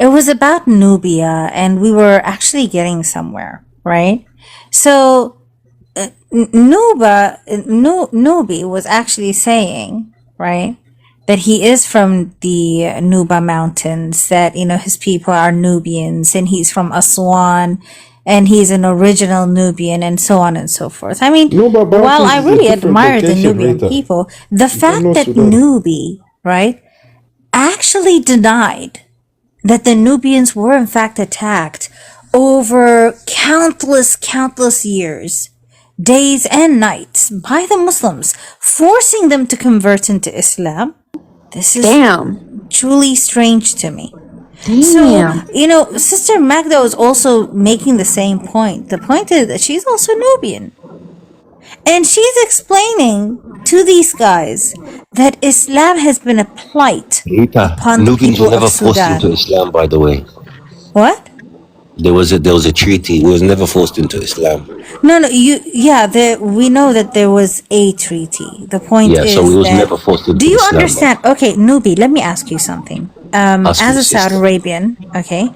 it was about Nubia, and we were actually getting somewhere, right? So Nubi was actually saying, right, that he is from the Nuba Mountains, that, his people are Nubians, and he's from Aswan, and he's an original Nubian, and so on and so forth. I mean, while I really admire the Nubian people, the fact that Nubi, right, actually denied that the Nubians were in fact attacked over countless years, days and nights, by the Muslims, forcing them to convert into Islam. This is truly strange to me. So, Sister Magda was also making the same point. The point is that she's also Nubian. And she's explaining to these guys that Islam has been a plight upon the Nubians people were never of Sudan. forced into Islam, by the way. What? There was a treaty. We was never forced into Islam. No, we know that there was a treaty. The point is so we was that, never forced into do you Islam. understand? Okay, Nubi, let me ask you something. As a Saudi Arabian, okay,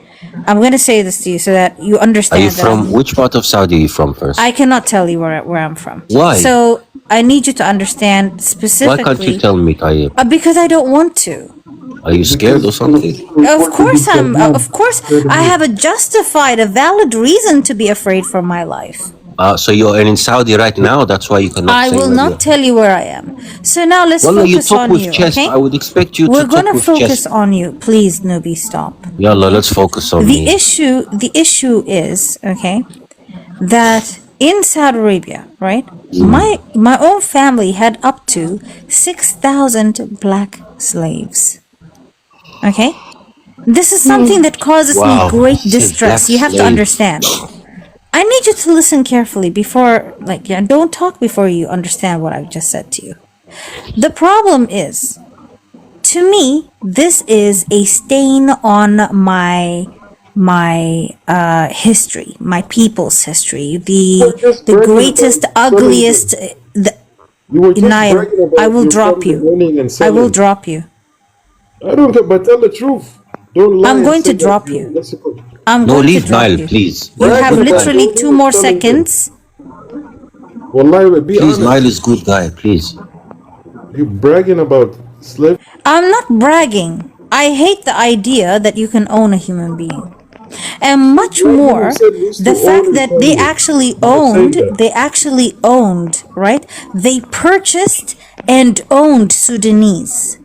I'm going to say this to you so that you understand. Are you from, which part of Saudi are you from first? I cannot tell you where I'm from. Why? So I need you to understand specifically. Why can't you tell me, Tayyip? Because I don't want to. Are you scared or something? Of course I have a justified, a valid reason to be afraid for my life. So you're in Saudi right now, that's why you cannot I say will not tell you where I am. So now let's focus on you, okay? I would expect you We're to going talk to with focus chest. on you. Please, Nubi, stop. Yallah, let's focus on me. The issue is, okay, that in Saudi Arabia, right, my own family had up to 6,000 black slaves. Okay? This is something that causes me great distress. You have to understand. I need you to listen carefully before, don't talk before you understand what I just said to you. The problem is, to me, this is a stain on my history, my people's history, the greatest, ugliest. Inayah, I will drop you. I will drop you. I don't care, but tell the truth. Don't lie. I'm going to drop you. No, leave Nile, please. You have literally 2 more seconds. Please, Nile is good guy, please. You bragging about slavery? I'm not bragging. I hate the idea that you can own a human being. And much more, the fact that they actually owned, right? They purchased and owned Sudanese.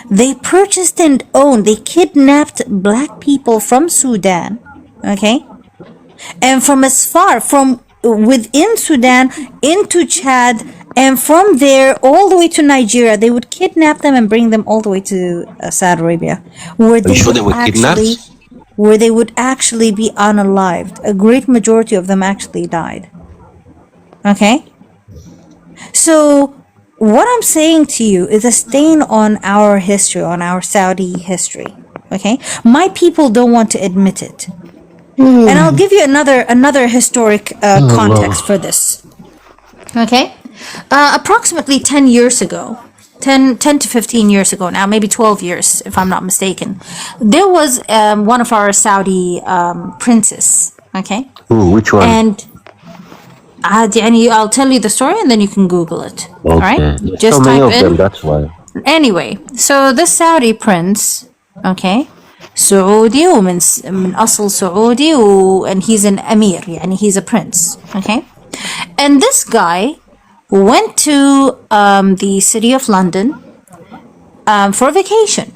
They purchased and owned, they kidnapped black people from Sudan, okay? And from as far, from within Sudan into Chad, and from there all the way to Nigeria. They would kidnap them and bring them all the way to Saudi Arabia, where they would actually be unalived. A great majority of them actually died. Okay? So what I'm saying to you is a stain on our history, on our Saudi history. Okay? My people don't want to admit it. And I'll give you another historic context for this. Okay? Approximately 10 years ago, 10 to 15 years ago now, maybe 12 years if I'm not mistaken, there was one of our Saudi princes. Okay? Ooh, which one? And I'll tell you the story and then you can Google it. Okay. All right? There's Just so many type of in. them, that's why. Anyway, so the Saudi prince, okay, Saudi ومن أصل سعودي and he's an emir, يعني he's a prince, okay? And this guy went to the city of London for vacation,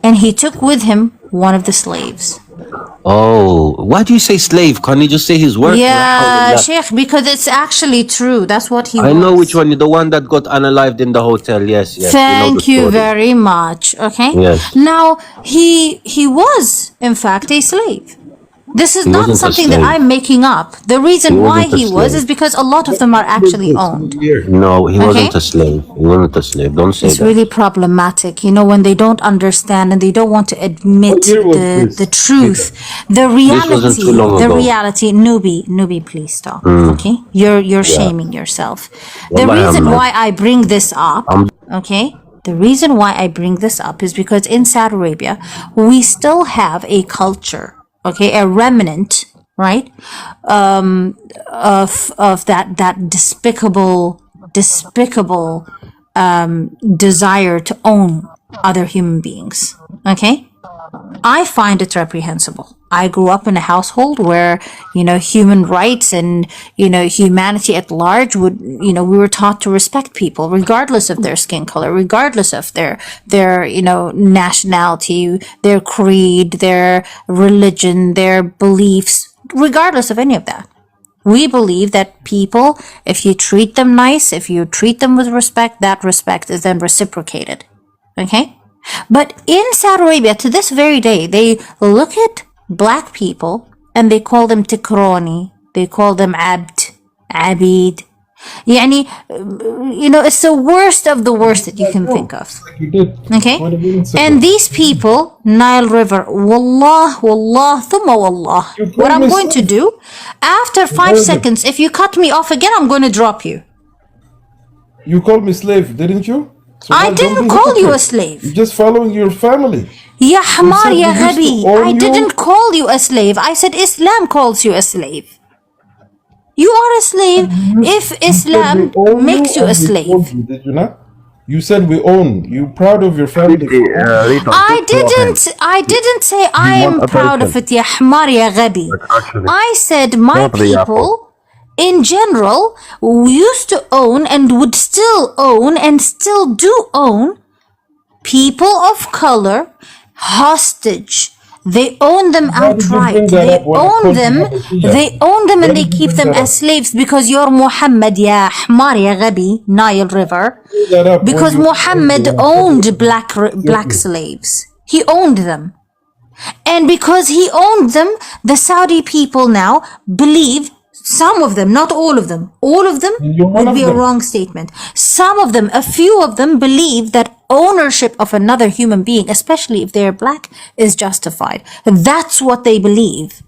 and he took with him one of the slaves. Oh, why do you say slave? Can't you just say his work? Yeah, Sheikh, because it's actually true. That's what he was. I know which one. The one that got unalived in the hotel. Yes, yes. Thank you very much. Okay. Yes. Now he was in fact a slave. This is not something that I'm making up. The reason why he was is because a lot of them are actually owned. No, he wasn't a slave. He wasn't a slave. Don't say that. It's really problematic, you know, when they don't understand and they don't want to admit the truth, the reality. Nubi, please stop. Okay, you're shaming yourself. The reason why I bring this up, okay, The reason why I bring this up is because in Saudi Arabia, we still have a culture, okay, a remnant, right, of that despicable desire to own other human beings. Okay, I find it reprehensible. I grew up in a household where, human rights and, humanity at large would, we were taught to respect people regardless of their skin color, regardless of their nationality, their creed, their religion, their beliefs, regardless of any of that. We believe that people, if you treat them nice, if you treat them with respect, that respect is then reciprocated. Okay? But in Saudi Arabia, to this very day, they look at black people and they call them tikroni, they call them abd, abid. Yani, it's the worst of the worst that you can think of. Okay? And these people, Nile River, wallah, thumma wallah. What I'm going to do, after 5 seconds, if you cut me off again, I'm going to drop you. You called me slave, didn't you? So I didn't call you a slave. You're just following your family. Ya hamar ya ghabi. I didn't call you a slave. I said Islam calls you a slave. You are a slave if Islam makes you a slave. Did you not? You said we own. You proud of your family. I didn't say I am proud of it, ya hamar ya ghabi. I said my people in general used to own and would still own and still do own people of color hostage. They own them outright. They own them and they keep them as slaves because you're Muhammad, ya Ahmar, ya Ghabi, Nile River. Because Muhammad owned black slaves. He owned them. And because he owned them, the Saudi people now believe, some of them, not all of them would be a wrong statement. Some of them, a few of them believe that ownership of another human being, especially if they're black, is justified. That's what they believe.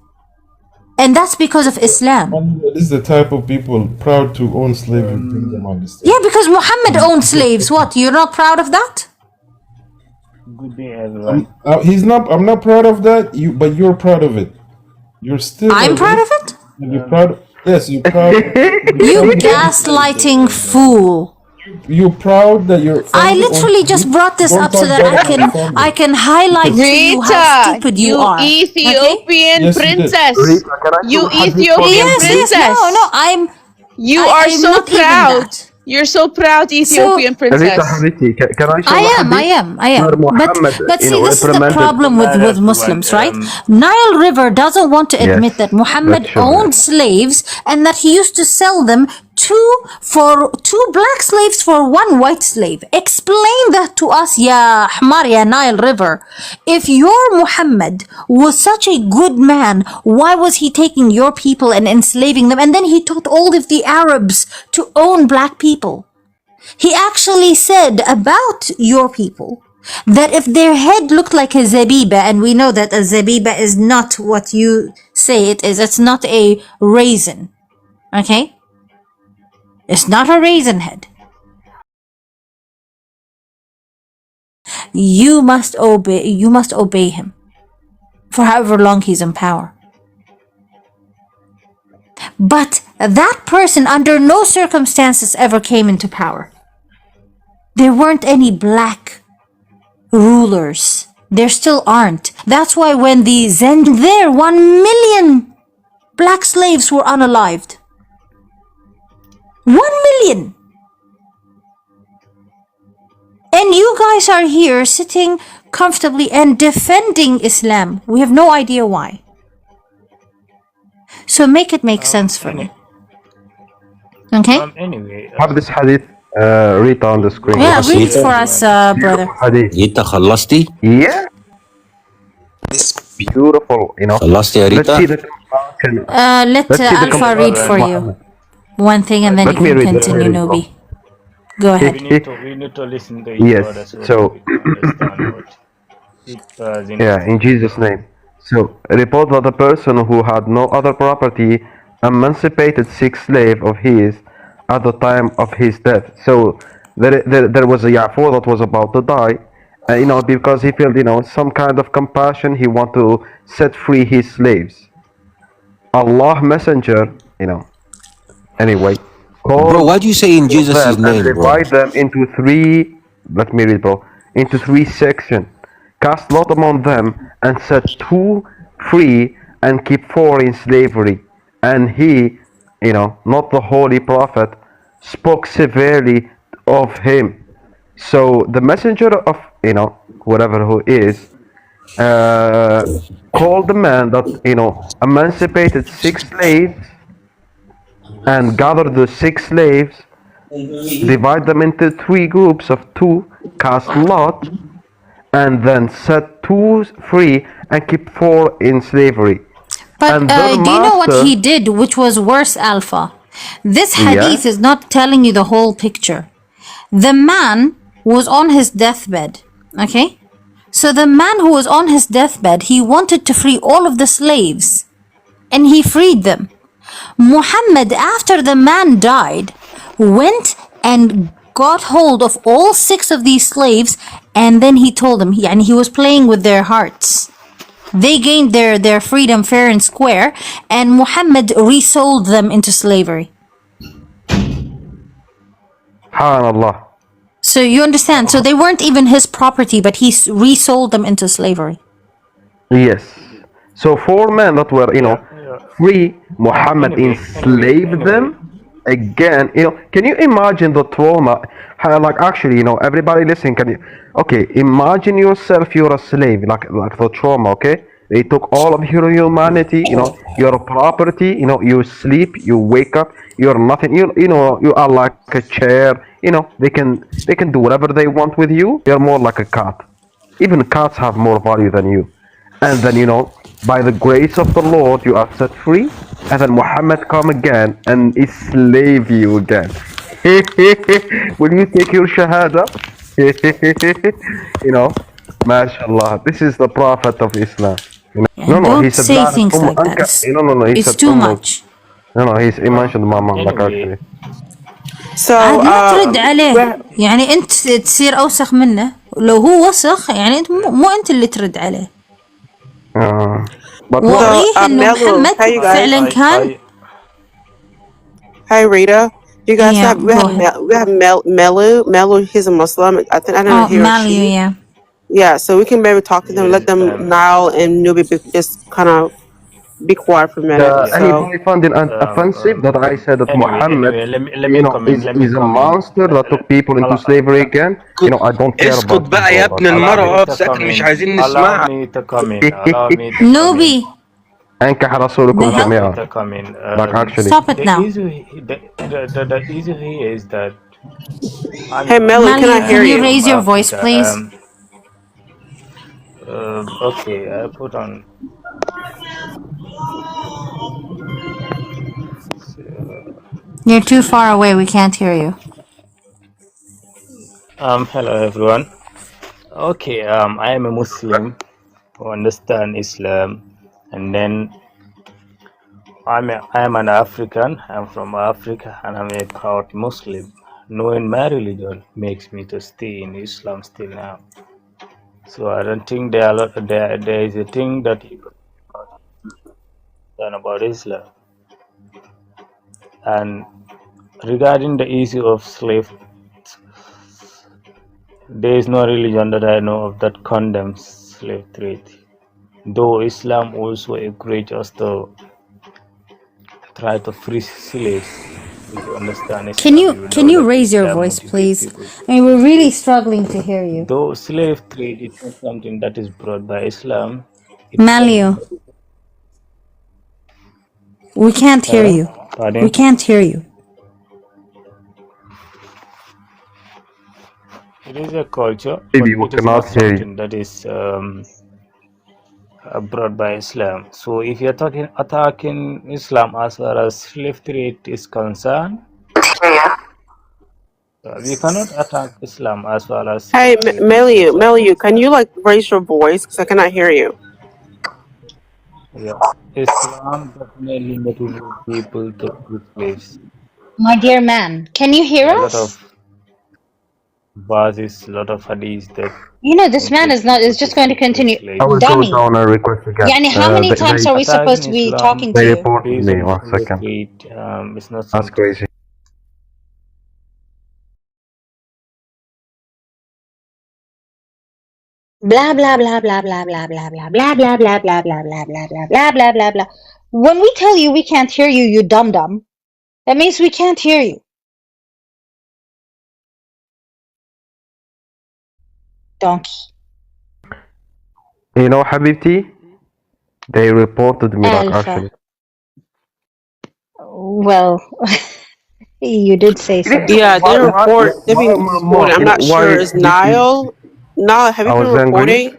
And that's because of Islam. This is the type of people proud to own slaves and bring them on the stage. Yeah, because Muhammad owned slaves. What, you're not proud of that? Good day, everyone. I'm not proud of that, but you're proud of it. You're still... I'm proud of it? You're proud... Yes, you're proud. You gaslighting fool. You're proud that you're... I literally just brought this up so that I can highlight to you how stupid you are. Ethiopian princess. You Ethiopian princess. Yes, You are so proud. You're so proud, Ethiopian princess. Can I show I am. But see, this is the problem with Muslims, right? Nile River doesn't want to admit that Muhammad owned slaves and that he used to sell them two black slaves for one white slave. Explain that to us, ya Ahmar, ya Nile River. If your Muhammad was such a good man, why was he taking your people and enslaving them? And then he taught all of the Arabs to own black people. He actually said about your people that if their head looked like a zabiba, and we know that a zabiba is not what you say it is, it's not a raisin, okay? It's not a raisin head. You must obey him for however long he's in power. But that person under no circumstances ever came into power. There weren't any black rulers. There still aren't. That's why when the Zen there, 1 million black slaves were unalived. 1 million. And you guys are here sitting comfortably and defending Islam. We have no idea why. So make it make sense for me. Okay? Anyway, have this hadith RITA on the screen. Yeah, read for us, brother. ريتا خلصتي؟ Yeah. Beautiful, خلصتي يا Let's see ريتا؟ the Let Alpha read for you one thing and then Let you me can read, continue, Nubi. Go ahead. we need to listen to each Yes, other so so that we can understand what it yeah, in Jesus' name. So report that a person who had no other property emancipated 6 slaves of his at the time of his death. So there was a Ya'fur that was about to die, because he felt, some kind of compassion. He want to set free his slaves. Allah Messenger, anyway, Bro, called why do you say in Jesus' them and name, bro? divide them into three. Let me read, bro. Into three sections. Cast lot among them and set two free and keep four in slavery. And he, not the holy prophet, spoke severely of him. So the messenger of, whatever who is, called the man that, emancipated 6 slaves and gathered the 6 slaves, divide them into 3 groups of 2, cast lot, and then set 2 free and keep 4 in slavery. But And their do you know what master, he did, which was worse, Alpha? This hadith yeah, is not telling you the whole picture. The man was on his deathbed, okay? So the man who was on his deathbed, he wanted to free all of the slaves, and he freed them. Muhammad, after the man died, went and got hold of all 6 of these slaves, and then he told them, and he was playing with their hearts. They gained their freedom fair and square, and Muhammad resold them into slavery. subhanallah. So you understand? So they weren't even his property, but he resold them into slavery. Yes. So 4 men that were, Yeah, yeah. free, Muhammad enslaved them again. Can you imagine the trauma? How, like, actually, everybody listen, can you? Okay, imagine yourself, you're a slave, like the trauma, okay? They took all of your humanity, your property, you sleep, you wake up, you're nothing, you are like a chair, they can do whatever they want with you. You're more like a cat. Even cats have more value than you. And then, by the grace of the Lord, you are set free. And then Muhammad come again and enslave you again. Will you take your shahada? MashaAllah. This is the Prophet of Islam. No, he Don't said say that. things like that. No, he It's said too much. No, he mentioned Mama, like, Anyway, actually. So, عاد ما ترد عليه. يعني انت تصير اوسخ منه. لو هو وسخ يعني انت مو انت اللي ترد عليه. But وضيح انه Melu, محمد how you guys? فعلا كان. Hi, Rita. You guys Yeah, have we go have ahead. we have Melu. Melu, he's a Muslim. I think I don't know Oh, he or Malu, she. yeah. Yeah, so we can maybe talk to them, let them Nile and Nubi just kind of be quiet for a minute. yeah. So anybody found it offensive that I said that Muhammad, Anyway, let me come in. Let me is a come in. monster that took people into slavery again? I don't care اسكت about بقى يا people. ابن Allow المرة، me اقعد to ساكت، come مش in. عايزين Allow نسمعها. me to come in. Allow me to come in. Nubi, أنكح رسولكم the hell? Allow me جميعا. to come in. Like, actually. Stop it The now. issue, the issue here is that hey Melu, can I Malu, hear can you you? raise your voice, Africa. please? Okay, I put on. You're too far away. We can't hear you. Hello everyone. Okay, I am a Muslim who understand Islam, and then I am an African. I'm from Africa, and I'm a proud Muslim. Knowing my religion makes me to stay in Islam still now. So I don't think there is a thing that you can learn about Islam. And regarding the issue of slave, there is no religion that I know of that condemns slave trade. Though Islam also encourages us to try to free slaves. If you understand Islam, Can you you know that raise your Islam voice, motivates please? people. I mean, we're really struggling to hear you. Though slave trade is not something that is brought by Islam, it Malu, we can't hear you. pardon? We can't hear you. It is a culture, but Maybe we it is cannot not hear you. something that is brought by Islam. So if you're attacking Islam as far as slave trade is concerned, we cannot attack Islam as far as Hey slave trade is Melu, concerned. can you like raise your voice because I cannot hear you? Yeah, Islam definitely motivates people to free slaves. My dear man, can you hear A lot us? of Baz is a lot of hadith that You know, this man completely is just going to protest continue. slaves. I will go Dummy. down and request again. Yani, how many times are we Attack supposed in to be Islam talking to They you? reported based me. on 1 from the second. street is not That's something. crazy. Blah blah blah blah blah blah blah blah blah blah blah blah blah blah blah blah blah blah blah blah. When we tell you we can't hear you, you dum dum, that means we can't hear you. Donkey. You know, Habibti, they reported me like actually. Alpha. Well, you did say something. Yeah, they Why, report. They've been reporting. I'm not why sure. Is Nile? Nile, have you I been was angry? reporting?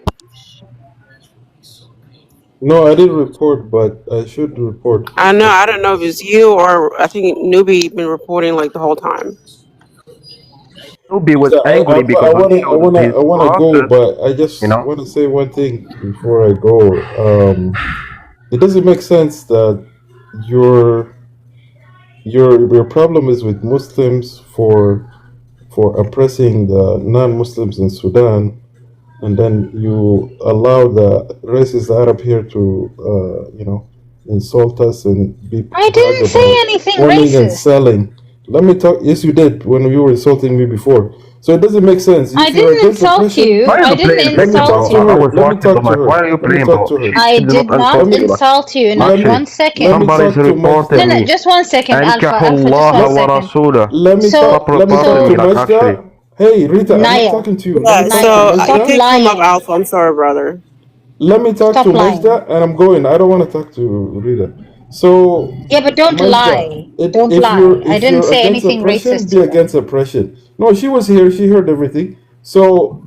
No, I didn't report, but I should report. I know. I don't know if it's you or I think Newbie been reporting like the whole time. Nubi was So angry because I showed his I wanna go, process, but I just you know. want to say one thing before I go. It doesn't make sense that your problem is with Muslims for oppressing the non-Muslims in Sudan, and then you allow the racist Arab here to insult us and I didn't say anything owning and racist. selling. Let me talk. Yes, you did when you were insulting me before. So it doesn't make sense. I didn't insult you. Why are I you didn't playing Let me insult talk to you. her. I was Let me watching talk the to mic. her. Why are you Let me playing, talk bro? to her. I She did not insult me. insult you. Not Actually, 1 second. Let me somebody's talk to reporting Majda. No, me. just 1 second, Alpha. Just Ankahullah 1 wa second. rasulah. Let me So, talk. Let me talk Reporting to me like actually. Majda. Hey, Rita, I'm not Naya, talking to you. Let Yeah. me talk to So Naya, you stop Majda. can't come up, lying. Alpha. I'm sorry, brother. Let me talk Stop to lying. Majda, and I'm going. I don't want to talk to Rita. So, Yeah, but don't Majda, lie. Don't if lie. I if didn't you're say against anything oppression, racist be to them. against oppression. No, she was here. She heard everything. So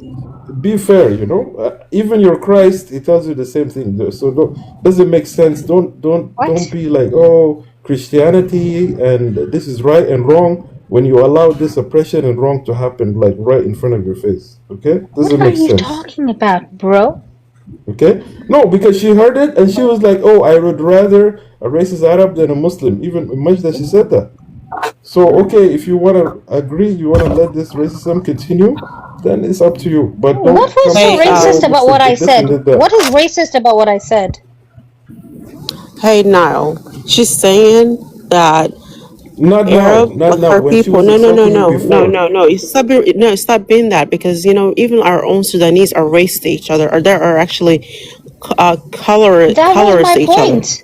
be fair. Even your Christ, he tells you the same thing. So doesn't make sense. Don't What? be like, oh, Christianity and this is right and wrong when you allow this oppression and wrong to happen like right in front of your face. Okay, What doesn't are make you sense. talking about, bro? Okay, no, because she heard it and she was like, oh, I would rather a racist Arab than a Muslim. Even much that she said that. So, okay, if you want to agree, you want to let this racism continue, then it's up to you. But What don't was come to so Hey, say, oh, racist about what Muslims I did this said? and did that. What is racist about what I said? hey, Nile. She's saying that Not now, Arab, not like now. her When she people. was No, no, no, insulting you no, no, before. no, no. Stop being that because even our own Sudanese are racist to each other, or there are actually That was colorist my to each other. point.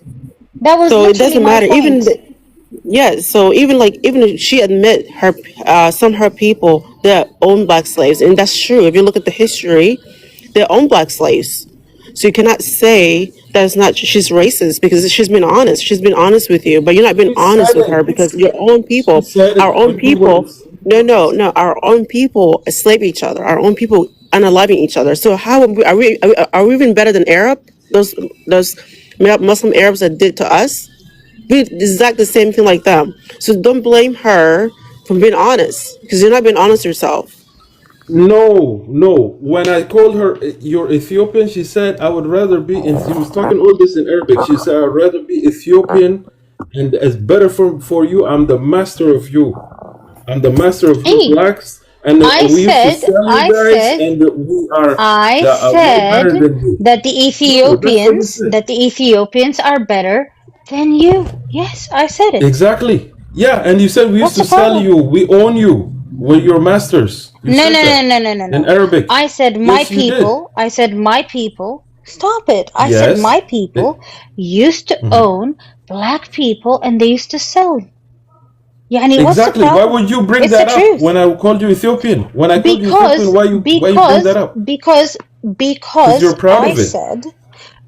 That was So it literally doesn't my matter. point. Yeah. So even if she admit her some of her people that own black slaves, and that's true. If you look at the history, they own black slaves. So you cannot say that it's not she's racist because she's been honest. She's been honest with you, but you're not being She honest said with her it. because your own She people, said our it own when we were. people, no, our own people enslave each other. Our own people unaliving each other. So how are we even better than Arab? Those Muslim Arabs that did to us? We exact the same thing like them. So don't blame her for being honest because you're not being honest yourself. No, no. When I called her, you're Ethiopian, she said, I would rather be in. She was talking all this in Arabic. She said, I'd rather be Ethiopian and it's better for you. I'm the master of you. I'm the master of you Hey, blacks. And we used to sell you I guys, said, and we are I way better said than you. that the No, that's what you said. Ethiopians are better than you. Yes, I said it. Exactly. Yeah, and you said we used What's to the sell problem? you. We own you. We're your masters. You No, said no, no, that no, no, no, in no. Arabic. I said my Yes, you did. people. I said my people. Stop it. I said Yes. my people used to own black people and they used to sell. Yani, what's the Exactly. Why problem? would you bring It's the that up truth. when I called you Ethiopian? When I called you Ethiopian, Because why you bring that up? because Because because you're proud I of it. said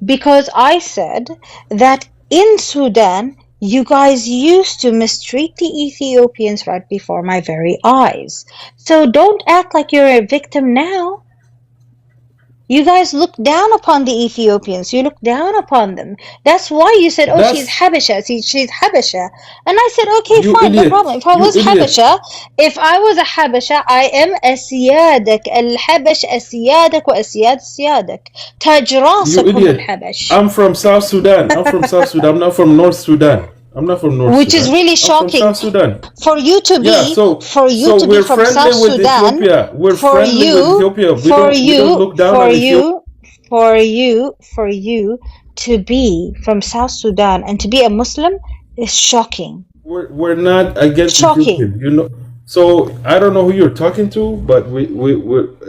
because I said that in Sudan you guys used to mistreat the Ethiopians right before my very eyes. So don't act like you're a victim now. You guys look down upon the Ethiopians. You look down upon them. That's why you said, oh, she's That's Habesha. She's Habesha. And I said, okay, you fine, no idiot. problem. If I You was idiot. Habesha, I am أسيادك الحبش أسيادك وأسياد سيادك تاج You راسكم idiot. الحبش. I'm from South Sudan. I'm from South Sudan. I'm not from North Sudan. I'm not from North which is Sudan. really I'm from shocking South Sudan. for you to Yeah, be so we're from friendly South with Sudan, Ethiopia. We're for friendly with you, Ethiopia. for We don't you, look down for on Ethiopia. you, for you to be from South Sudan and to be a Muslim is shocking. We're not against Shocking. Ethiopian, you know. So I don't know who you're talking to, but we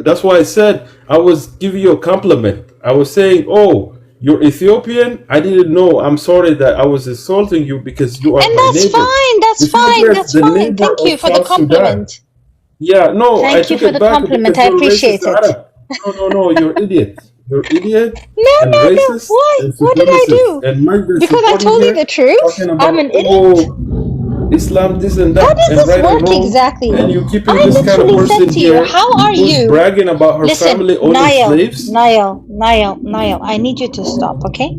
that's why I said I was giving you a compliment. I was saying, oh, you're Ethiopian. I didn't know. I'm sorry that I was insulting you because you are And my that's neighbor. fine. That's Ethiopia fine. is That's the fine. neighbor Thank you of for the South Sudan. compliment. Yeah, no, I Thank you took for it the back compliment. because I you're racist appreciate it. Arab. No, you're idiot. You're idiot No, and no, no. racist Why? and What did I supremacist. do? And Mike is Because I supporting told you here, the truth? talking I'm about, an idiot? oh, Islam, this and How that, does and this right and work wrong. exactly? And you keeping I this kind of literally said person to you, here how are who's you? bragging about her Listen, family owning Niall, slaves. Niall, I need you to stop, okay?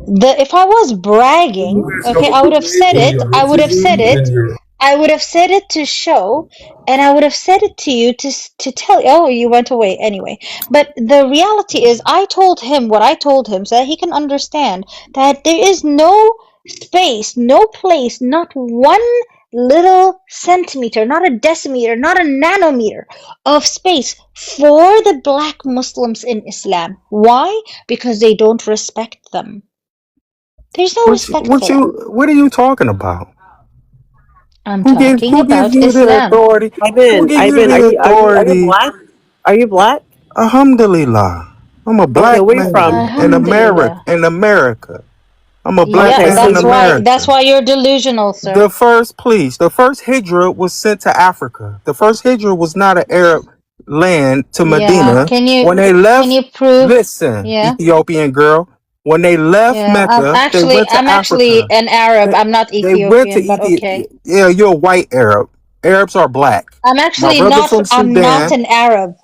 If I was You bragging, guys have okay, a I would good have name said in it. your I would have said racism it. and your. I would have said it to show, and I would have said it to you to tell. Oh, you went away anyway. But the reality is, I told him what I told him so that he can understand that there is no space, no place, not one little centimeter, not a decimeter, not a nanometer of space for the black Muslims in Islam. Why? Because they don't respect them. There's no respect for them. What are you talking about? I'm talking Who gave about you the Islam. authority? Who gave you Ivan, the are you authority? black? Are you black? Alhamdulillah. I'm a Okay, black where you man from? in Alhamdulillah. America. I'm a black Yeah, Okay, man so in that's America. why you're delusional, sir. The first hijra was sent to Africa. The first hijra was not an Arab land to Yeah, Medina. When they can left, you prove? listen, Yeah, Ethiopian girl, when they left yeah. Mecca, they went to I'm actually Africa. an Arab. I'm not They went to Ethiopian, but Ethiopia. okay. Yeah, you're a white Arab. Arabs are black. My brother from I'm not Sudan. an Arab.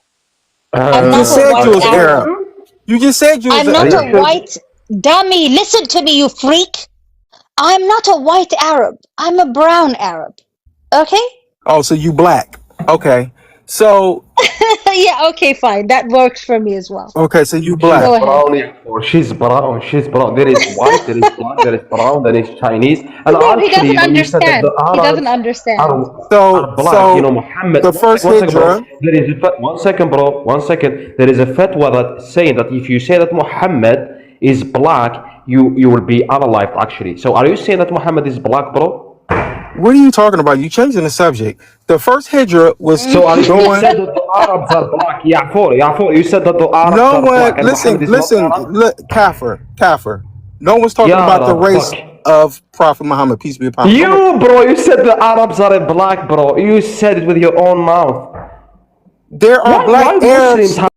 I'm You not just a said you white was Are you Arab. Arab. sure? You just said you was I'm an not a Arab. white dummy. Listen to me, you freak. I'm not a white Arab. I'm a brown Arab. Okay? Oh, so you black. Okay. So Yeah, okay, fine. That works for me as well. so you She's black. Go ahead. brown, or she's brown. She's brown. There is white, there is black, there is brown, there is Chinese. And No, he actually, doesn't you said that the understand. He doesn't Arabs understand. are black. Muhammad. The first One second, bro. hijra. There is a 1 second, bro. 1 second. There is a fatwa that saying that if you say that Muhammad is black, you will be unalive. Actually, so are you saying that Muhammad is black, bro? What are you talking about? You changing the subject. The first hijra was So you going. said that the Arabs are black. Yeah, you said that the Arabs No are one black and Muhammad is not Arab. look, Kafir. No one's talking Yeah, about the the race fuck. of Prophet Muhammad, peace be upon him. No one. You, bro, you said the Arabs are black, bro. You said it with your own mouth. There are Why black Muslims Arabs. have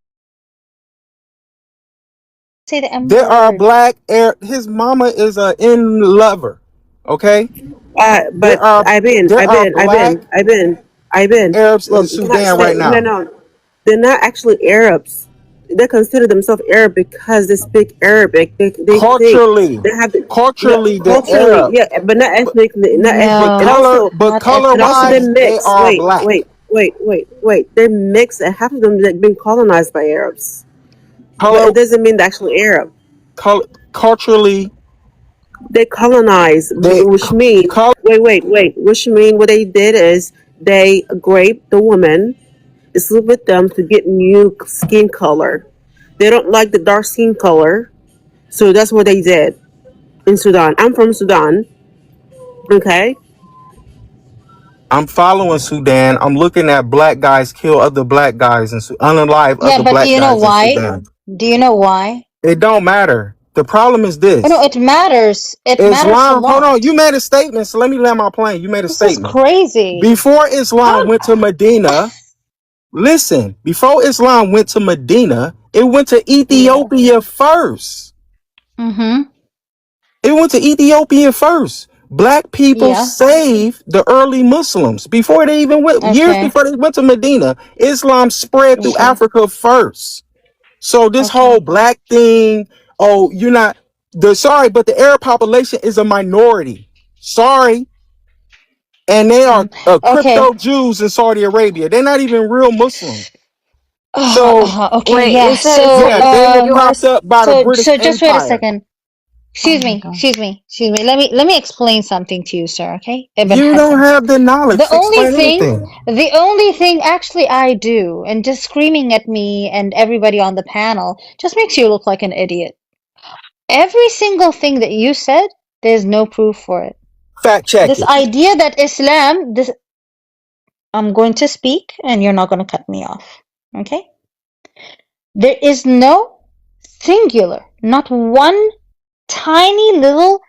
Say the M There are word. black Arab. His mama is a in lover. Okay. But There are black Ivan. Arabs in They're not Sudan right no, now. no, they're not actually Arabs. They consider themselves Arab because they speak Arabic. They think Culturally, they have the they're culturally, Arab. yeah, but not ethnically, not ethnic, But and No, color, also but not color and also they ethnically. wise, they mix. are black. Wait. They're mixed, and half of them have been colonized by Arabs. But Color, it doesn't mean they're actually Arab. culturally, They colonized, they which mean color. which mean what they did is they raped the woman, sleep with them to get new skin color. They don't like the dark skin color, so that's what they did in Sudan. I'm from Sudan, okay? I'm following Sudan. I'm looking at black guys kill other black guys and unalive Yeah, other but do black you know guys in why? Sudan. Do you know why? It don't matter. The problem is Oh, no, this. it matters. It matters a Islam, hold on. lot. You made a statement, so let me land my plane. You made a This is statement. crazy. Before Islam How? went to Medina, listen, before Islam went to Medina, it went to Yeah. Ethiopia first. Mm-hmm. It went to Ethiopia first. Black people Yeah. saved the early Muslims before they even went, years Okay. before they went to Medina. Islam spread through Okay. Africa first. So this whole Okay. black thing, oh, you're not sorry, but the Arab population is a minority. Sorry. And they are Okay. crypto Jews in Saudi Arabia. They're not even real Muslim. So Okay. Wait, Yeah. is it yeah, they were you are propped up by the British So just wait a Empire. second. Excuse me, excuse me. Let me explain something to you, sir, okay? Ibn You don't Hassan. have the knowledge The to only explain anything. thing actually I do, and just screaming at me and everybody on the panel just makes you look like an idiot. Every single thing that you said, there's no proof for it. Fact check This it. idea that Islam, this, I'm going to speak and you're not going to cut me off, okay? There is no singular, not one tiny little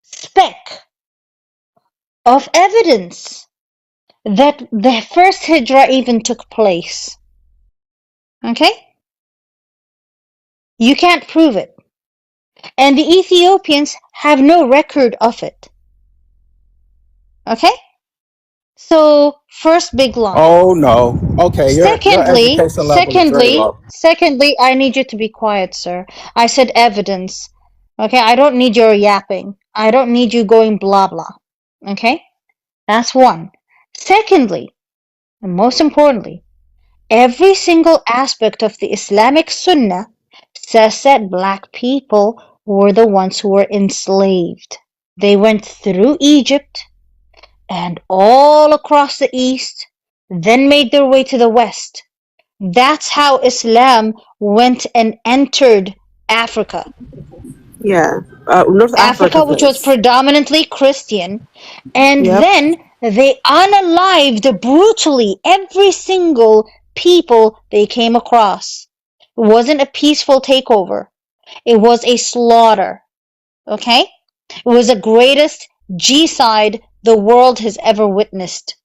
speck of evidence that the first hijrah even took place. Okay? You can't prove it. And the Ethiopians have no record of it. Okay? So, first big lie. Oh no. Okay, your education level is very low. Secondly, I need you to be quiet, sir. I said evidence. Okay? I don't need your yapping. I don't need you going blah blah. Okay? That's one. Secondly, and most importantly, every single aspect of the Islamic Sunnah says that black people were the ones who were enslaved. They went through Egypt and all across the east, then made their way to the west. That's how Islam went and entered Africa. Yeah. North Africa, Africa which was first. predominantly Christian, and Yep. then they unalived brutally every single people they came across. It wasn't a peaceful takeover. It was a slaughter. Okay? It was the greatest G-side the world has ever witnessed.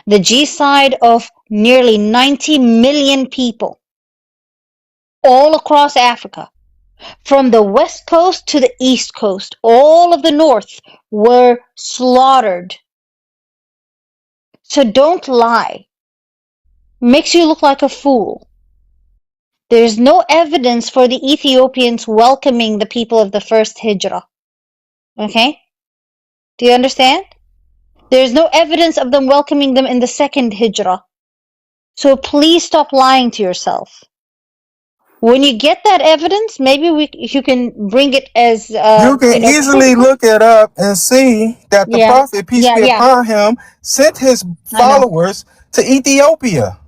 The G-side of nearly 90 million people all across Africa. From the west coast to the east coast, all of the north were slaughtered. So don't lie. Makes you look like a fool. There's no evidence for the Ethiopians welcoming the people of the first hijrah. Okay? Do you understand? There's no evidence of them welcoming them in the second hijrah. So please stop lying to yourself. When you get that evidence, maybe you can bring it as You can easily proof. look it up and see that the Yeah, Prophet, peace be yeah. upon him, sent his I know. followers to Ethiopia.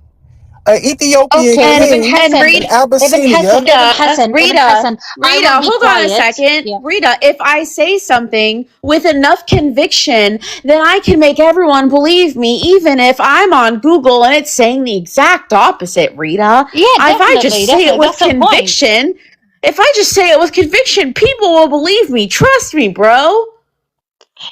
An Ethiopian Okay, Ibn king Hassan. in Abyssinia. Ibn Hassan. I Rita, will be hold on a quiet. second. Yeah. Rita, if I say something with enough conviction, then I can make everyone believe me, even if I'm on Google and it's saying the exact opposite, Rita. Yeah, If I just definitely. say it with That's the point. conviction, people will believe me. Trust me, bro.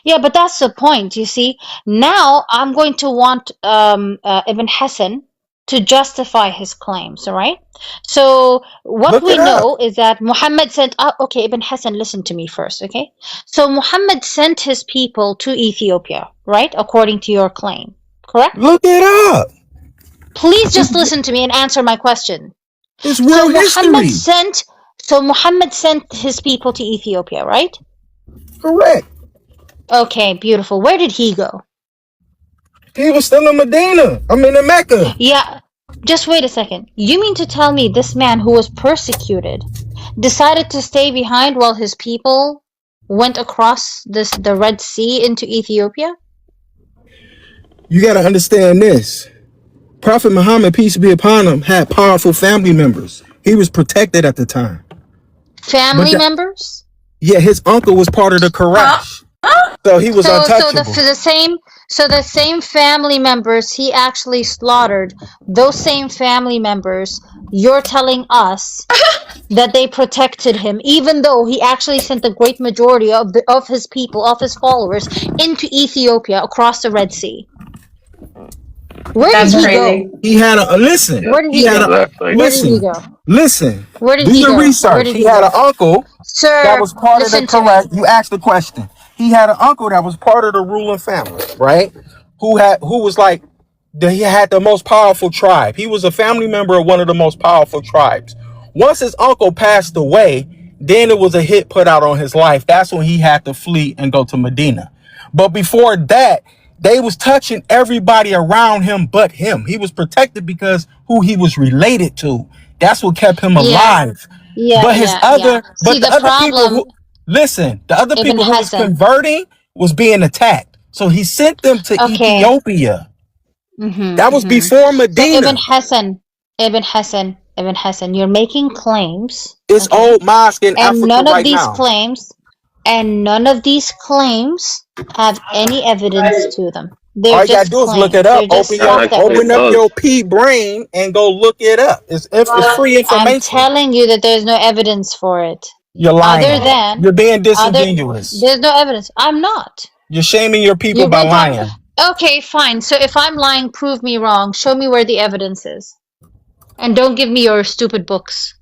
Yeah, but that's the point, you see. Now I'm going to want Ibn Hassan to justify his claims, all right? So what Look we it up. know is that Muhammad sent, okay, Ibn Hassan, listen to me first, okay? So Muhammad sent his people to Ethiopia, right? According to your claim, correct? Look it up. Please just listen to me and answer my question. It's real history. So Muhammad sent his people to Ethiopia, right? Correct. Okay, beautiful. Where did he go? He was still in Medina. I mean in Mecca. Yeah, just wait a second. You mean to tell me this man who was persecuted decided to stay behind while his people went across the Red Sea into Ethiopia? You got to understand this. Prophet Muhammad, peace be upon him, had powerful family members. He was protected at the time. Family members? Yeah, his uncle was part of the Quraysh. So he was untouchable. So the same family members he actually slaughtered, those same family members, you're telling us that they protected him, even though he actually sent the great majority of his people, of his followers, into Ethiopia across the Red Sea. Where did he go? He had a listen. Where did he go? Where did he go? Listen. Where did Do he your go? research. Where did He he had go? an uncle Sir, that was part of the listen to me. Quraysh. You asked the question. He had an uncle that was part of the ruling family, right? Who was like he had the most powerful tribe. He was a family member of one of the most powerful tribes. Once his uncle passed away, then it was a hit put out on his life. That's when he had to flee and go to Medina. But before that, they was touching everybody around him but him. He was protected because who he was related to. That's what kept him alive. Yeah, But his yeah. See, the other people who Listen, the other Ibn people who was Hassan. converting was being attacked. So he sent them to Okay. Ethiopia. That was before So Medina. Ibn Hassan, you're making claims. This Okay. old mosque in And Africa none of right these now. claims have any evidence to them. All They're you gotta just do is look claims. it up. They're just Yeah, stuff that actually we Open it up does. your pea brain and go look it up. It's free I'm information. telling you that there's no evidence for it. You're Other lying. than You're being disingenuous. there's no evidence. I'm not. You're shaming your people You're by going to lying. Okay, fine. So if I'm lying, prove me wrong. Show me where the evidence is. And don't give me your stupid books.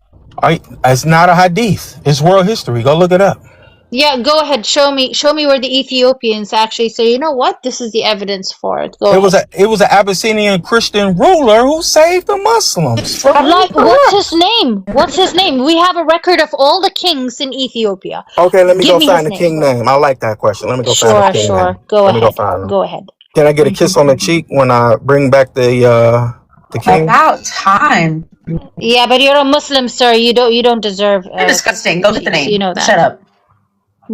It's not a hadith. It's world history. Go look it up. Yeah, go ahead. Show me where the Ethiopians actually say, you know what? This is the evidence for it. Go ahead. It was an Abyssinian Christian ruler who saved the Muslims. Like, what's his name? What's his name? We have a record of all the kings in Ethiopia. Okay, let me Give go me find his the king name. I like that question. Let me go find the king name. Go Let me go ahead. find him. Go ahead. Can I get a kiss on the cheek when I bring back the king? About time. Yeah, but you're a Muslim, sir. You don't deserve. You're disgusting. Go get the name. You know that. Shut up.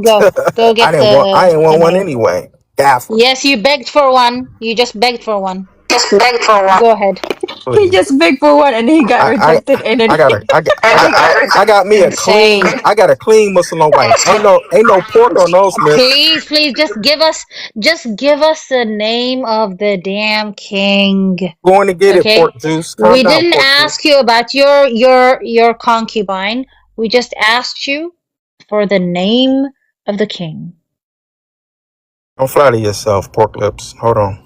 Go get I didn't want one name. anyway. Gaffer. Yes, you begged for one. You just begged for one. Go ahead. He just begged for one and he got rejected, and then I got me a Insane. clean. I got a clean Muslim wife. Ain't no pork or no Smith. Please, just give us the name of the damn king. Going to get Okay? it, pork juice. Calm We down, didn't pork ask you about your concubine. We just asked you for the name of the king. Don't flatter yourself, pork lips. Hold on.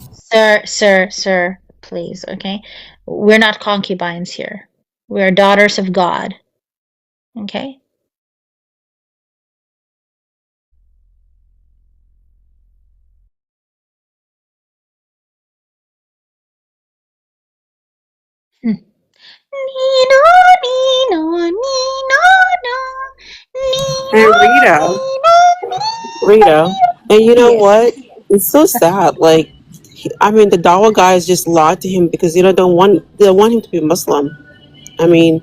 Sir, please, okay? We're not concubines here. We're daughters of God. Okay? And Rita, and you know what? It's so sad. Like, I mean, the Dawa guys just lied to him because they don't want him to be Muslim. I mean,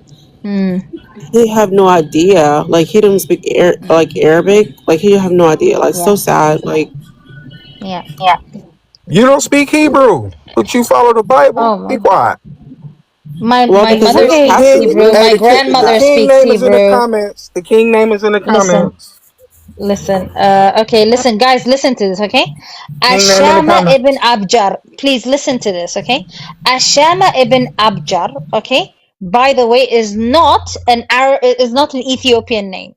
they have no idea. Like, he doesn't speak Arabic. Like, he have no idea. Like, so sad. Like, Yeah. You don't speak Hebrew, but you follow the Bible. Oh, Be quiet. my well, because mother they have speaks to. Hebrew. Hey, My grandmother the king speaks name is in the Hebrew. comments. The king name is in the comments. Listen. Okay, listen, guys, listen to this, okay? King name in the Ashama comments. ibn Abjar. Please listen to this, okay? Ashama ibn Abjar, okay? By the way, is not an Ethiopian name.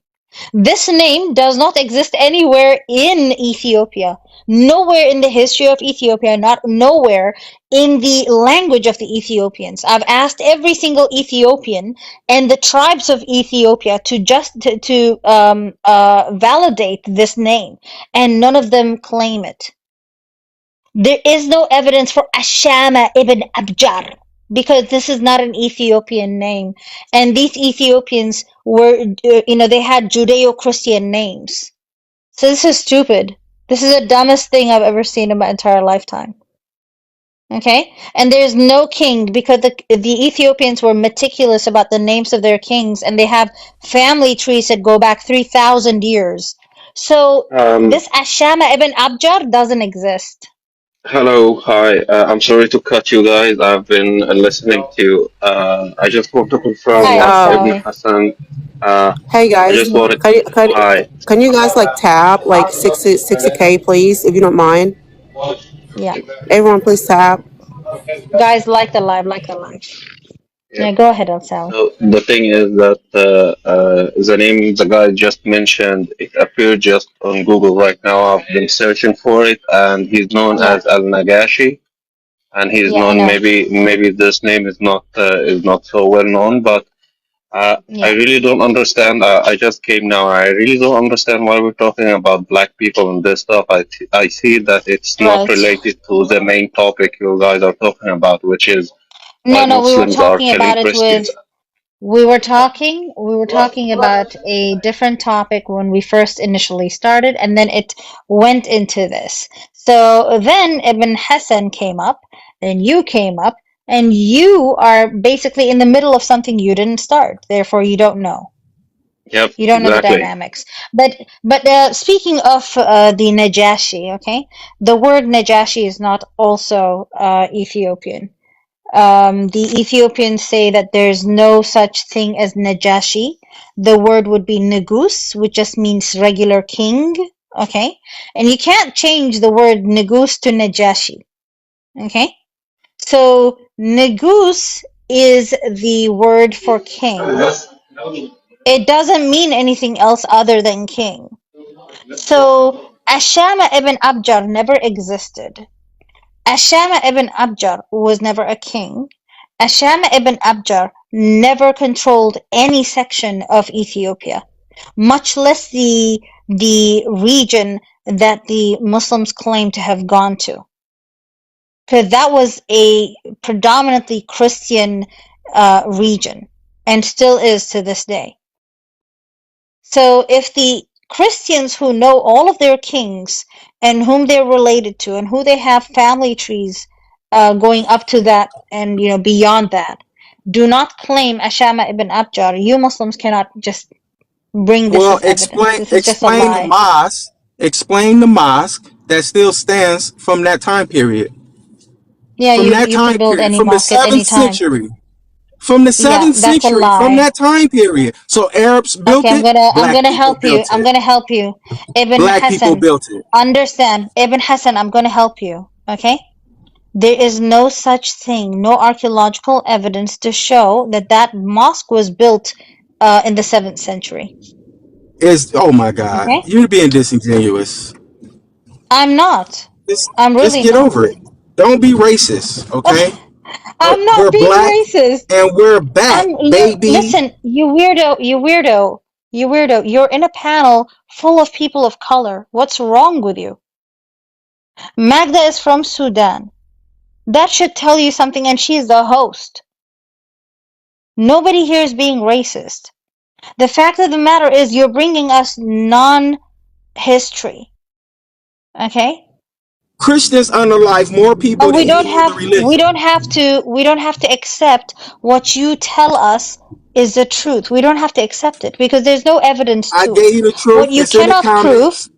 This name does not exist anywhere in Ethiopia. Nowhere in the history of Ethiopia, not nowhere in the language of the Ethiopians. I've asked every single Ethiopian and the tribes of Ethiopia to validate this name, and none of them claim it. There is no evidence for Ashama ibn Abjar because this is not an Ethiopian name, and these Ethiopians were, they had Judeo-Christian names. So this is stupid. This is the dumbest thing I've ever seen in my entire lifetime. Okay? And there's no king because the Ethiopians were meticulous about the names of their kings, and they have family trees that go back 3,000 years. So this Ashama ibn Abjar doesn't exist. Hello, hi. I'm sorry to cut you guys. I've been listening to you. I just want to confirm Hi, what Ibn Alsawi. Hassan. Hey I guys, just wanted. Hi. can you guys like tab like 60K please, if you don't mind? Yeah. Everyone, please tab. Guys, like the live. Yeah, go ahead, Alsawi. So the thing is that the name the guy just mentioned, it appeared just on Google right now. I've been searching for it, and he's known Yeah. as Al Nagashi, and he's Yeah, I known know. maybe this name is not so well known, but I Yeah. really don't understand. I just came now. I really don't understand why we're talking about black people and this stuff. I see that it's not Right. related to the main topic you guys are talking about, which is why No, we were Muslims are talking killing about it Christians. with we were talking about a different topic when we first initially started, and then it went into this. So then Ibn Hassan came up, then you came up, and you are basically in the middle of something you didn't start, therefore you don't know. Yep, You don't know the exactly. dynamics. But speaking of the Najashi, okay, the word Najashi is not also Ethiopian. The Ethiopians say that there's no such thing as Najashi. The word would be Negus, which just means regular king. Okay, and you can't change the word Negus to Najashi. Okay, so Negus is the word for king. It doesn't mean anything else other than king. So Ashama ibn Abjar never existed. Ashama ibn Abjar was never a king. Ashama ibn Abjar never controlled any section of Ethiopia, much less the region that the Muslims claim to have gone to. Because that was a predominantly Christian region, and still is to this day. So if the Christians who know all of their kings and whom they're related to and who they have family trees going up to that and beyond that do not claim Ashama ibn Abjar, you Muslims cannot just bring this Well, as evidence. This is just a explain the lie. mosque. Explain the mosque that still stands from that time period. Yeah, From that you can time build period, any from the mosque at any seventh time. century. From the Yeah, seventh that's a century, from lie. that time period. So Arabs Okay, built it, I'm black gonna people help you. built I'm it. gonna help you. Ibn Black people Hassan, built it. understand. Ibn Hassan, I'm gonna help you. Okay? There is no such thing, no archaeological evidence to show that that mosque was built in the 7th century. Oh my God, Okay? you're being disingenuous. I'm not. I'm Just really get not. over it. Don't be racist, okay? I'm not We're being black racist. and we're back, baby. Listen, you weirdo, you weirdo. You're in a panel full of people of color. What's wrong with you? Magda is from Sudan. That should tell you something, and she's the host. Nobody here is being racist. The fact of the matter is you're bringing us non-history, okay? Christians unalive more people And than any other religion. we don't have to accept what you tell us is the truth. We don't have to accept it because there's no evidence I to it. gave you the What truth. you It's in the cannot prove, comments.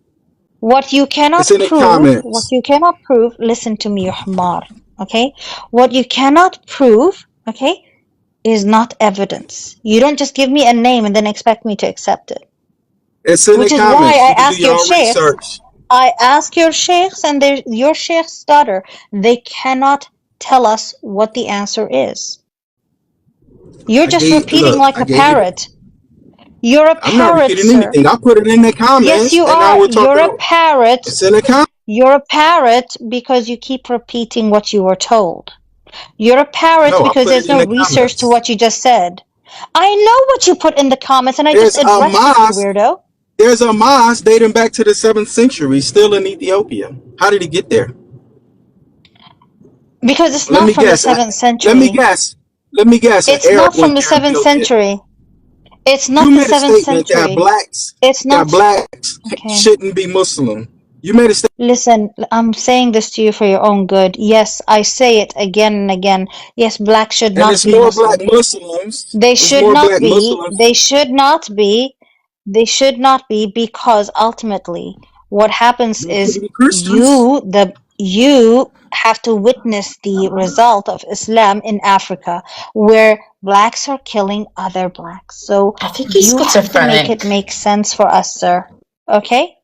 It's in the what comments. you cannot prove, listen to me, you hamar, okay? What you cannot prove, okay, is not evidence. You don't just give me a name and then expect me to accept it. It's in the Which is why comments. I You can do ask your your own sheikhs, research. and your sheikhs stutter. They cannot tell us what the answer is. You're just repeating like I a gave you, parrot. You're a I'm not parrot, repeating sir. anything. I put it in the Yes, comments you and now are. we're talking. It's in the comments. You're a parrot because you keep repeating what you were told. You're a parrot No, I because put it there's in no the research to comments. what you just said. I know what you put in the comments and I just There's a addressed it, you mosque. weirdo. There's a mosque dating back to the 7th century, still in Ethiopia. How did he get there? Because it's Let not me from the guess. 7th Let me century. guess. Let me guess. An It's Arab not from went the there and 7th built it. century. It's You not the made a 7th statement that century. It's not. blacks Okay. shouldn't be Muslim. You made a statement. Listen, I'm saying this to you for your own good. Yes, I say it again and again. Yes, blacks should And not it's be more black Muslim. Muslims. They It's should more not black be. Muslims. They should not be. They should not be because ultimately what happens There could is be Christians. you have to witness the result of Islam in Africa where blacks are killing other blacks. So I think he's you have to make it schizophrenic. make sense for us, sir. Okay?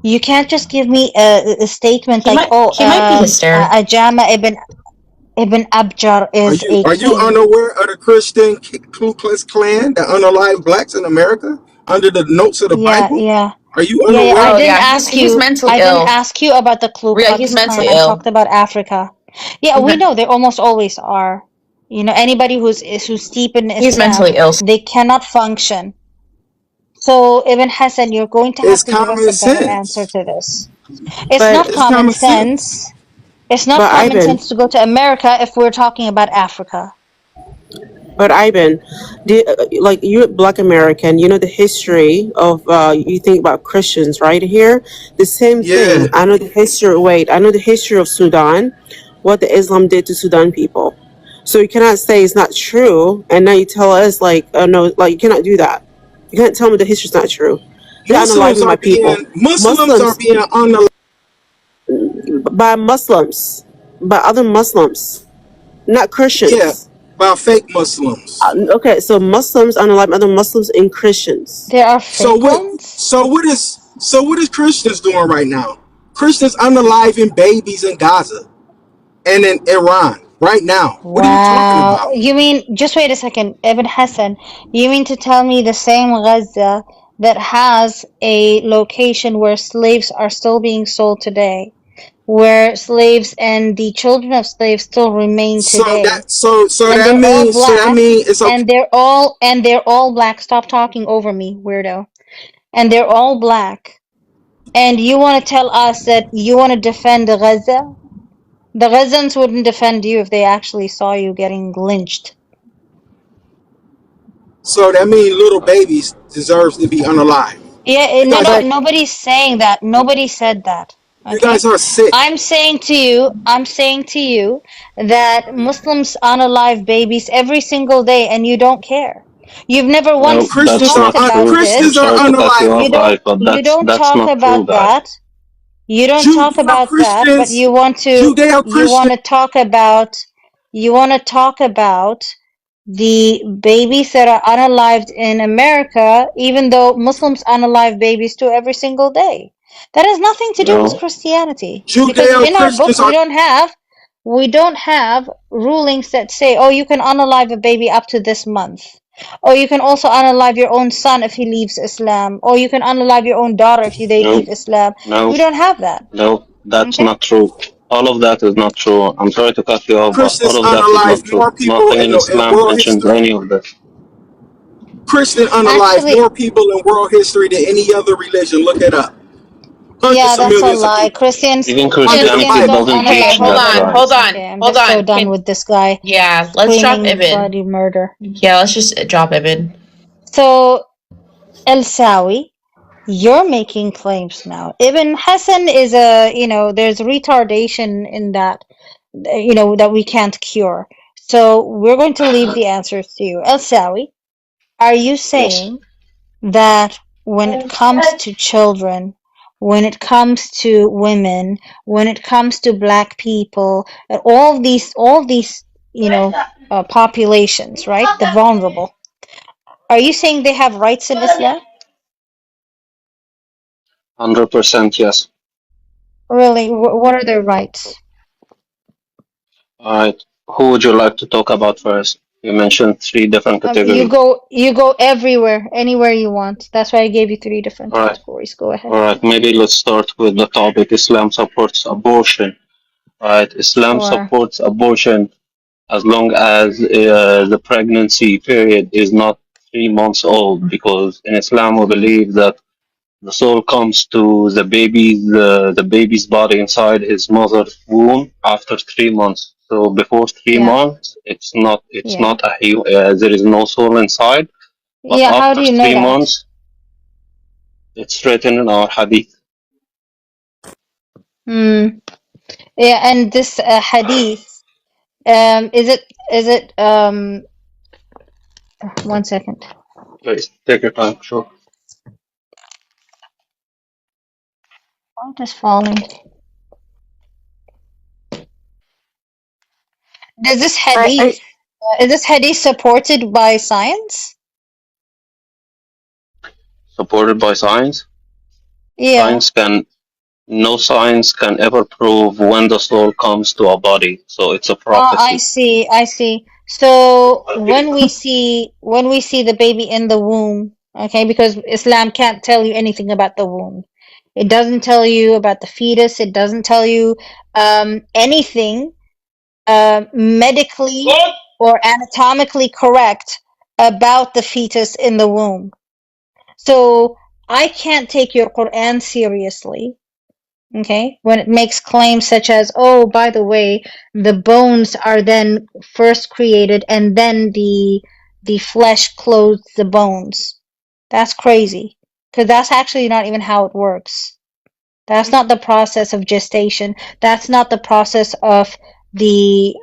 You can't just give me a statement like, oh, He might be hysterical. Ajama ibn Abjar is a Are you king. unaware of the Christian Ku Klux Klan that unalive blacks in America under the notes of the Yeah, Bible? yeah. Are you Yeah, I unaware? Oh didn't yeah, ask he's you. mentally I didn't ill. ask you about the Ku Yeah, he's Klux Klan. mentally I ill. talked about Africa. Yeah, He's, we men- know they almost always are. Anybody who's steep in he's Islam, mentally ill. they cannot function. So Ibn Hassan, you're going to have It's to give us common a better answer sense. to this. It's But not It's common common sense. sense. It's not but common Ivan, sense to go to America if we're talking about Africa. but Ivan, like you're Black American, you know the history of you think about Christians right here. The same thing. Yeah. I know the history. Wait, I know the history of Sudan, what the Islam did to Sudan people. So you cannot say it's not true, and now you tell us like, oh no, like you cannot do that. You can't tell me the history's not true. They're Muslims unaliving are my people. being Muslims are Muslims, being unalive. by Muslims, by other Muslims, not Yeah, Christians. by fake Muslims. Okay, so Muslims unalive other Muslims and Christians. There are So fake what? ones? So what is Christians doing right now? Christians unaliving babies in Gaza and in Iran right now. What are you talking Wow. about? You mean, just wait a second, Ibn Hassan, you mean to tell me the same Gaza that has a location where slaves are still being sold today, where slaves and the children of slaves still remain So today, that so and that they're all means so that black, means it's okay. and they're all black. Stop talking over me, weirdo. And they're all black. And you want to tell us that you want to defend Gaza? The Gazans wouldn't defend you if they actually saw you getting lynched. So that means little babies deserves to be unalive. Yeah, You no, guys, no, But nobody's saying that. Nobody said that. you Okay? guys are sick. I'm saying to you that Muslims unalive babies every single day and you don't care. You've never No, once that's talked not about true. I'm Christians this. are sorry to cut you unalive. off, guys, but You don't that's talk not true, about guys. that. You don't talk Judeo about that, but Christians, Judeo you want Christian. to talk about the babies that are unalived in America, even though Muslims unalive babies too every single day. That has nothing to do with No, Christianity. Because Judeo in our book Christians are we don't have rulings that say, oh, you can unalive a baby up to this month. Or you can also unalive your own son if he leaves Islam. Or you can unalive your own daughter if they no, leave Islam. no, We don't have that. no, that's Okay? not true. All of that is not true. I'm sorry to cut you off, but Christians all of that is not unalive true. more people Nothing in in the in Islam world mentions history. any of this. Christian unalive Actually, more people in world history than any other religion. Look it up. yeah, Hundreds of that's a millions of lie. people Even Christians Christianity don't doesn't Okay, unalive teach hold that, on, anybody. hold guys. on, Okay, I'm hold just so on. done with this guy Yeah, let's drop screaming Ibn. bloody murder. Yeah, let's just drop Ibn. So, El Sawi, you're making claims now. Ibn Hassan is there's retardation in that, that we can't cure. So we're going to leave the answers to you. El Sawi, are you Yes, saying that when it comes to children, when it comes to women, when it comes to black people, and all these, populations, right? The vulnerable. Are you saying they have rights in Islam? 100% yes. Really? What are their rights? All right. Who would you like to talk about first? You mentioned three different You categories. go everywhere, anywhere you want. That's why I gave you three different All right. categories. Go ahead. All right. Maybe let's start with the topic Islam supports abortion. All right. Islam Sure. supports abortion as long as the pregnancy period is not 3 months old, because in Islam we believe that the soul comes to the baby's body inside his mother's womb after 3 months. So before three Yeah. months, it's not Yeah. there is no soul inside. But Yeah. How do after you know three that? months, it's written in our hadith. Hmm. Yeah. And this hadith, is it 1 second. Please take your time. Sure. What is falling? Does this I hadith is this hadith supported by science? Supported by science. Yeah. Science can No science can ever prove when the soul comes to a body. So it's a I prophecy. see. I see. So when we see the baby in the womb, okay, because Islam can't tell you anything about the womb. It doesn't tell you about the fetus. It doesn't tell you anything medically or anatomically correct about the fetus in the womb. So I can't take your Quran seriously, okay, when it makes claims such as, oh, by the way, the bones are then first created and then the flesh clothes the bones. That's crazy, because that's actually not even how it works. That's not the process of gestation. That's not the process of the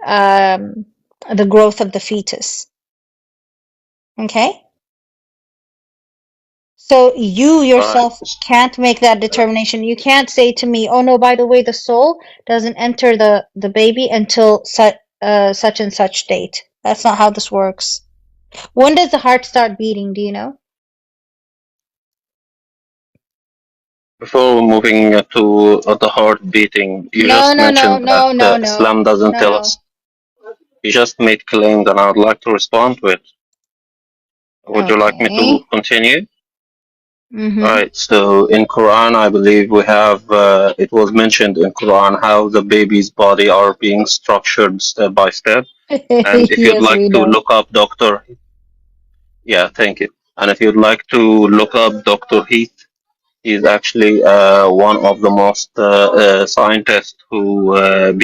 growth of the fetus. Okay? So you Right. yourself can't make that determination. You can't say to me, "Oh no, by the way, the soul doesn't enter the baby until such and such date." That's not how this works. When does the heart start beating? Do you know? Before moving to the heart beating, you No, just no, no, mentioned that no, no, no, Islam doesn't no, tell no. us. You just made claims, and I would like to respond to it. Would you like me to Okay. continue? Mm-hmm. Right. So in Quran, I believe we have it was mentioned in Quran how the baby's body are being structured step by step. And if you'd Yes, like we to know. look up Doctor, yeah, thank you. And if you'd like to look up Doctor Heath, he's actually one of the most scientists who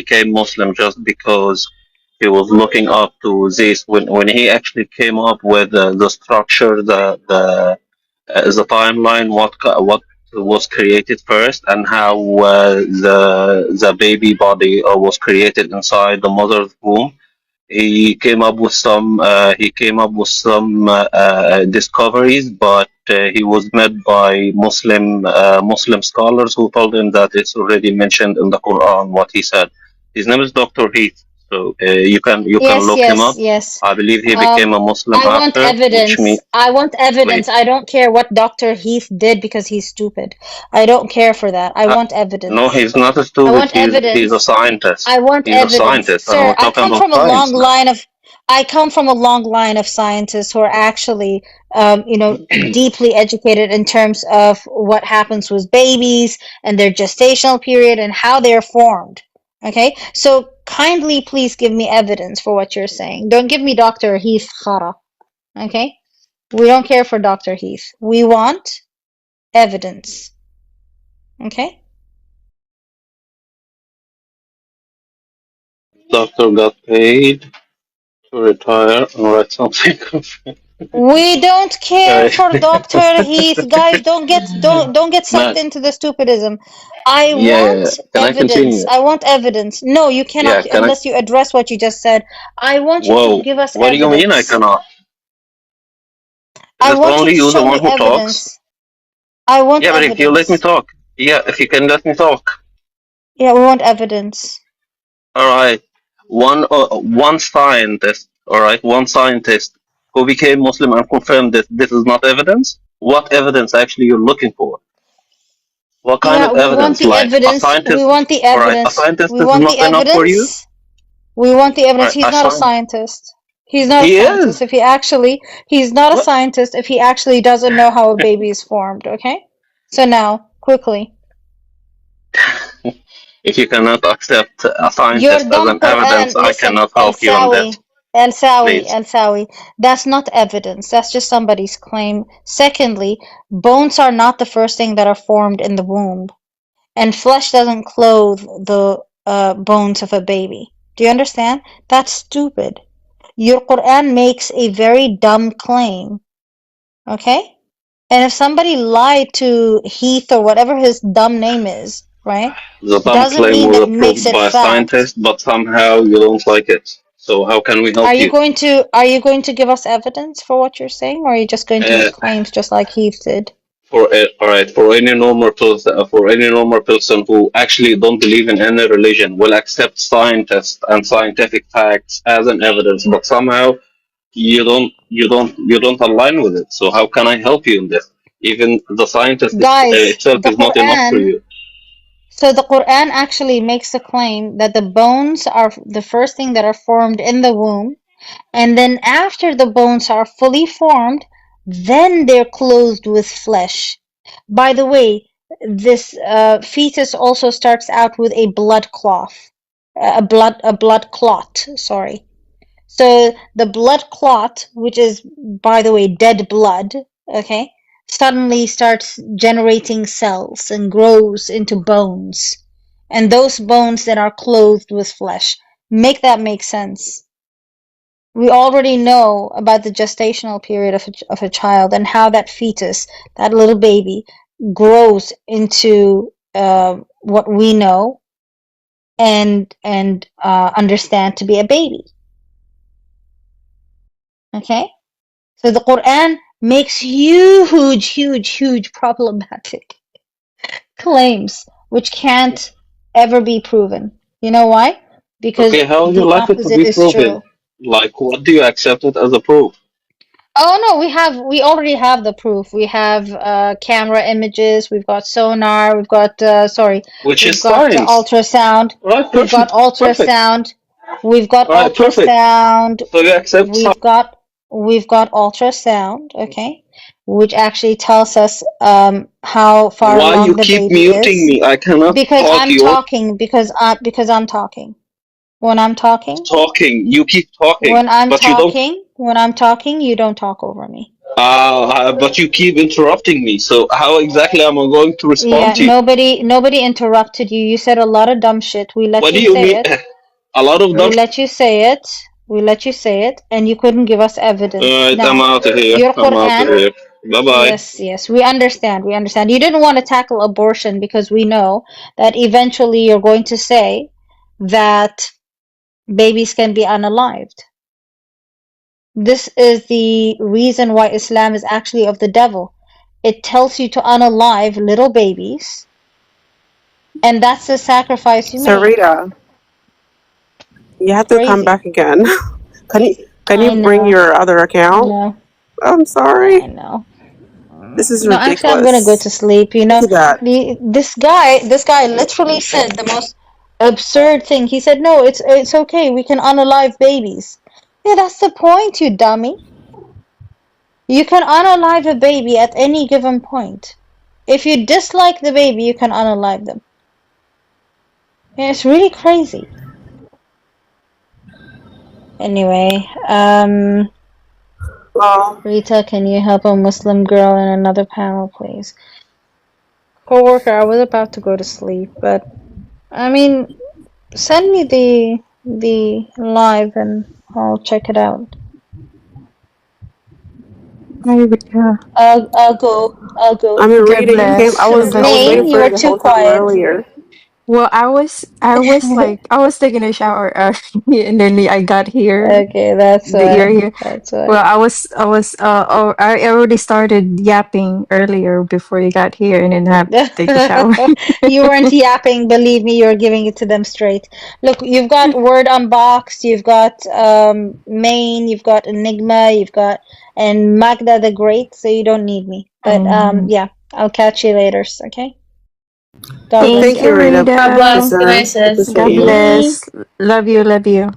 became Muslim just because he was looking up to this. When he actually came up with the structure, the timeline, what was created first, and how the baby body was created inside the mother's womb. He came up with some discoveries, but he was met by Muslim scholars who told him that it's already mentioned in the Quran what he said. His name is Dr. Heath, so you can Yes, look him yes, up. yes. I believe he became a Muslim I want after, which evidence. means I want evidence. please. I don't care what Dr. Heath did because he's stupid. I don't care for that. I Uh, want no, evidence. he's not a I stupid. want He's a evidence. scientist. I want He's a evidence. scientist, and Sir, we're talking about science now. I come from a long line of scientists who are actually, deeply educated in terms of what happens with babies and their gestational period and how they're formed. Okay? So kindly please give me evidence for what you're saying. Don't give me Dr. Heath Khara. Okay? We don't care for Dr. Heath. We want evidence. Okay? Doctor got paid to retire and write something. We don't care Alright. for Dr. Heath. Guys, don't get sucked Now, into the stupidism. I yeah, yeah, yeah. want Can I evidence. continue? I want evidence. No, you Yeah, cannot can I? unless you address what you just said. I want you to Whoa. give us What do you mean I evidence. cannot? Is I it want you only to you, the show one me who talks? evidence. I want Yeah, but if you let me evidence. talk. Yeah, if you can let me talk. Yeah, we want evidence. Alright. One scientist, alright, one scientist who became Muslim and confirmed that this is not evidence. What evidence actually you're looking for? What kind Yeah, of we want evidence? the Like a evidence. We scientist? want the Alright, a evidence. scientist We is want the not enough for you? evidence. We want the evidence. Alright, He's a not a scientist. scientist. He's not a He scientist. is. He's not a What? scientist if he actually doesn't know how a baby is formed, okay? So now, quickly. If you cannot accept a Your scientist as dumb an evidence, Quran, I listen, cannot El help you on Sawi, this. Please. El Sawi, that's not evidence. That's just somebody's claim. Secondly, bones are not the first thing that are formed in the womb, and flesh doesn't clothe the bones of a baby. Do you understand? That's stupid. Your Quran makes a very dumb claim, okay? And if somebody lied to Heath or whatever his dumb name is, right, The dumb doesn't claim mean was that makes approved it by a fact. scientist, but somehow you don't like it. So how can we help you? Are you going to give us evidence for what you're saying, or are you just going to Uh, make claims just like Heath did? all right, for any normal person who actually don't believe in any religion, will accept scientists and scientific facts as an evidence, but somehow you don't align with it. So how can I help you in this? Even the scientist Guys, itself is not enough for you. the Quran actually makes a claim that the bones are the first thing that are formed in the womb. And then after the bones are fully formed, then they're clothed with flesh. By the way, this fetus also starts out with a blood cloth, a blood clot. Sorry. So the blood clot, which is by the way dead blood, okay, suddenly starts generating cells and grows into bones, and those bones then are clothed with flesh. Make that make sense. We already know about the gestational period of a child and how that fetus, that little baby, grows into what we know and understand to be a baby. Okay, so the Quran makes huge problematic claims which can't ever be proven. You know why? Because Okay, how would you the like it to opposite be is proven? true. Like, what do you accept it as a proof? Oh no, we already have the proof. We have camera images, we've got sonar, we've got Which we've is got science. ultrasound, All right, we've got perfect, perfect. ultrasound, we've got All right, perfect. ultrasound, So you accept science. we've got ultrasound, okay, which actually tells us how far Why you along the keep baby muting is. me? I cannot Because talk. I'm You're talking, because I'm talking. When I'm talking, talking. You keep talking, but you don't. when I'm talking, you don't talk over me. But you keep interrupting me. So how exactly am I going to respond Yeah, to you? nobody interrupted you. You said a lot of dumb shit. We let What you do you say mean? it. A lot of We them. let you say it. We let you say it, and you couldn't give us evidence. Alright, I'm Now, out of here. your I'm out of Quran, here. Bye bye. yes, we understand. We understand. You didn't want to tackle abortion because we know that eventually you're going to say that babies can be unalived. This is the reason why Islam is actually of the devil. It tells you to unalive little babies, and that's the sacrifice you So make. Rita, you have to come Crazy. back again. Can I you bring know. your other I account? know. I'm I sorry. know. This is No, actually, I'm gonna go ridiculous. to sleep. You Look know, at that. this guy literally said the most absurd thing. He said, "No, it's okay. We can unalive babies." Yeah, that's the point, you dummy. You can unalive a baby at any given point. If you dislike the baby, you can unalive them. Yeah, it's really crazy. Anyway, Well, Rita, can you help a Muslim girl in another panel, please? Coworker, I was about to go to sleep, but I mean, send me the live and I'll check it out. Hi, Rita. I'll go. I'll go. I mean, God Rita, you came. bless. I God was bless waiting Maine, you. you for were you the too whole time quiet. earlier. Well, I was taking a shower and then I got here. Okay, that's You're why. here. That's why. Well, I already started yapping earlier before you got here, and then I have to take a shower. You weren't yapping, believe me, you're giving it to them straight. Look, you've got Word Unboxed, you've got Maine, you've got Enigma, you've got and Magda the Great, so you don't need me. But And yeah, I'll catch you later, okay? God Oh, bless thank thank you. you, you, Rita. God Rita. bless. It's, Good night, I sis. appreciate God you. Bye. bless. Love you. Love you.